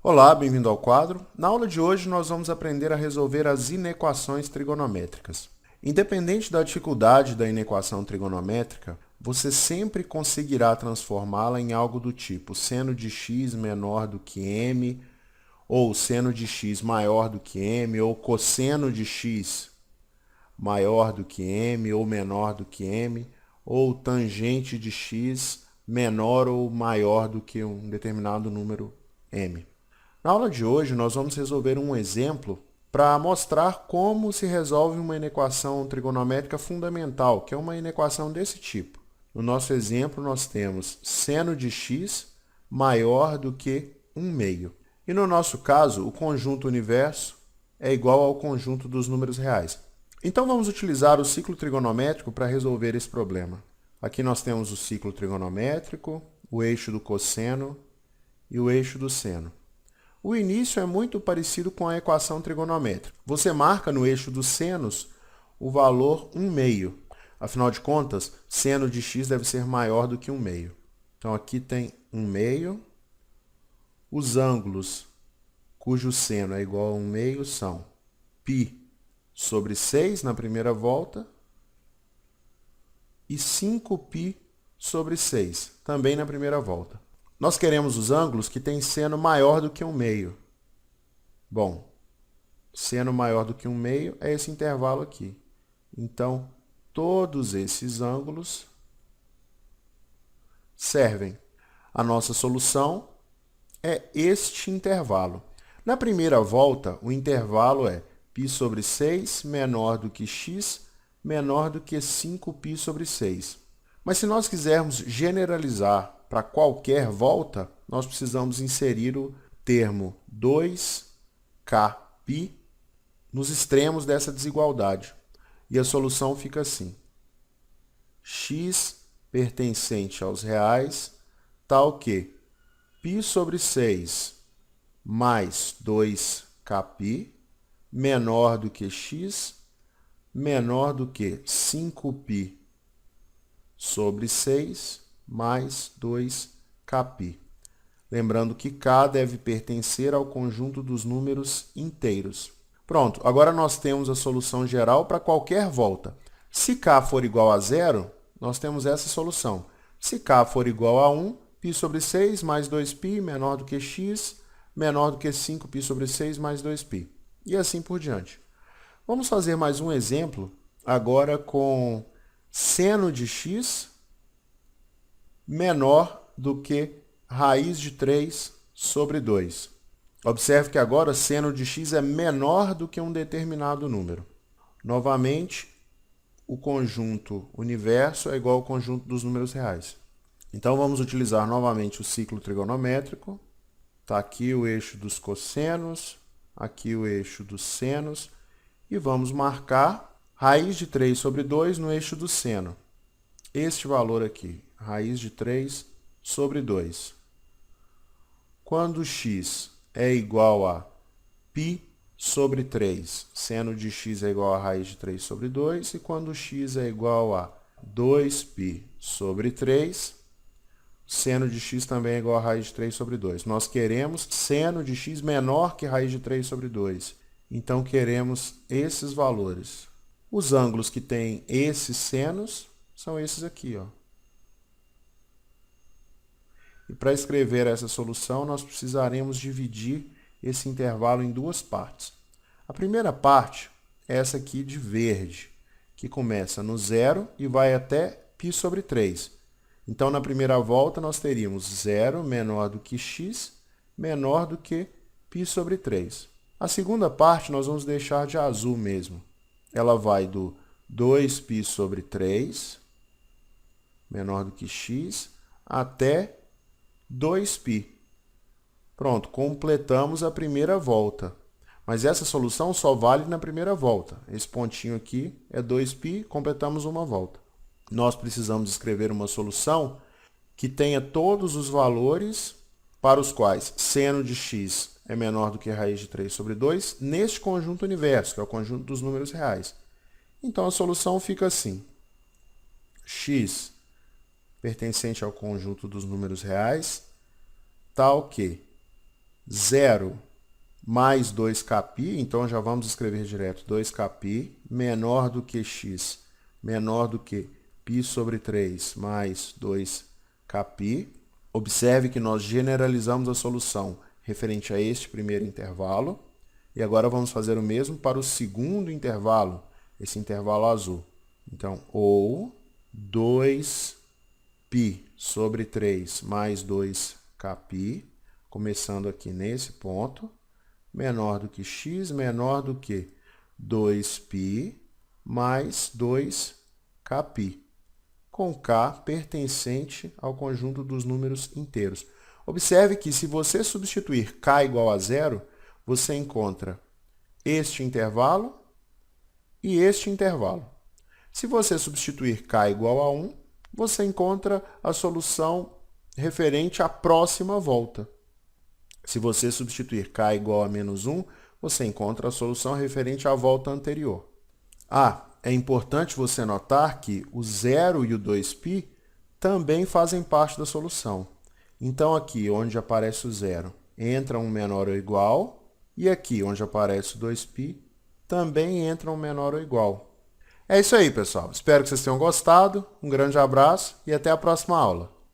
Olá, bem-vindo ao quadro. Na aula de hoje nós vamos aprender a resolver as inequações trigonométricas. Independente da dificuldade da inequação trigonométrica, você sempre conseguirá transformá-la em algo do tipo seno de x menor do que m, ou seno de x maior do que m, ou cosseno de x maior do que m ou menor do que m, ou tangente de x menor ou maior do que um determinado número m. Na aula de hoje, nós vamos resolver um exemplo para mostrar como se resolve uma inequação trigonométrica fundamental, que é uma inequação desse tipo. No nosso exemplo, nós temos seno de x maior do que 1/2. E no nosso caso, o conjunto universo é igual ao conjunto dos números reais. Então, vamos utilizar o ciclo trigonométrico para resolver esse problema. Aqui nós temos o ciclo trigonométrico, o eixo do cosseno e o eixo do seno. O início é muito parecido com a equação trigonométrica. Você marca no eixo dos senos o valor 1/2. Afinal de contas, seno de x deve ser maior do que 1/2. Então, aqui tem 1/2. Os ângulos cujo seno é igual a 1/2 são π sobre 6 na primeira volta e 5π sobre 6, também na primeira volta. Nós queremos os ângulos que têm seno maior do que 1/2. Bom, seno maior do que 1/2 é esse intervalo aqui. Então, todos esses ângulos servem. A nossa solução é este intervalo. Na primeira volta, o intervalo é π sobre 6 menor do que x menor do que 5π sobre 6. Mas se nós quisermos generalizar para qualquer volta, nós precisamos inserir o termo 2kπ nos extremos dessa desigualdade. E a solução fica assim. X pertencente aos reais, tal que π sobre 6 mais 2kπ menor do que x menor do que 5π sobre 6 mais 2kπ. Lembrando que k deve pertencer ao conjunto dos números inteiros. Pronto, agora nós temos a solução geral para qualquer volta. Se k for igual a 0, nós temos essa solução. Se k for igual a 1, π sobre 6 mais 2π menor do que x menor do que 5π sobre 6 mais 2π. E assim por diante. Vamos fazer mais um exemplo, agora com seno de x menor do que raiz de 3 sobre 2. Observe que agora seno de x é menor do que um determinado número. Novamente, o conjunto universo é igual ao conjunto dos números reais. Então, vamos utilizar novamente o ciclo trigonométrico. Está aqui o eixo dos cossenos, aqui o eixo dos senos. E vamos marcar raiz de 3 sobre 2 no eixo do seno. Este valor aqui, raiz de 3 sobre 2. Quando x é igual a π sobre 3, seno de x é igual a raiz de 3 sobre 2, e quando x é igual a 2π sobre 3, seno de x também é igual a raiz de 3 sobre 2. Nós queremos seno de x menor que raiz de 3 sobre 2. Então, queremos esses valores. Os ângulos que têm esses senos são esses aqui, ó. E para escrever essa solução, nós precisaremos dividir esse intervalo em duas partes. A primeira parte é essa aqui de verde, que começa no 0 e vai até π sobre 3. Então, na primeira volta, nós teríamos 0 menor do que x menor do que π sobre 3. A segunda parte nós vamos deixar de azul mesmo. Ela vai do 2π sobre 3, menor do que x, até 2π. Pronto, completamos a primeira volta. Mas essa solução só vale na primeira volta. Esse pontinho aqui é 2π, completamos uma volta. Nós precisamos escrever uma solução que tenha todos os valores para os quais seno de x é menor do que raiz de 3 sobre 2, neste conjunto universo, que é o conjunto dos números reais. Então, a solução fica assim. X pertencente ao conjunto dos números reais, tal que 0 mais 2kπ, então já vamos escrever direto 2kπ, menor do que x, menor do que π sobre 3 mais 2kπ. Observe que nós generalizamos a solução referente a este primeiro intervalo. E agora vamos fazer o mesmo para o segundo intervalo, esse intervalo azul. Então, ou 2π sobre 3 mais 2kπ, começando aqui nesse ponto, menor do que x, menor do que 2π mais 2kπ, com k pertencente ao conjunto dos números inteiros. Observe que se você substituir k igual a zero, você encontra este intervalo e este intervalo. Se você substituir k igual a 1, você encontra a solução referente à próxima volta. Se você substituir k igual a menos 1, você encontra a solução referente à volta anterior. É importante você notar que o 0 e o 2π também fazem parte da solução. Então, aqui onde aparece o 0, entra um menor ou igual, e aqui onde aparece o 2π, também entra um menor ou igual. É isso aí, pessoal. Espero que vocês tenham gostado. Um grande abraço e até a próxima aula.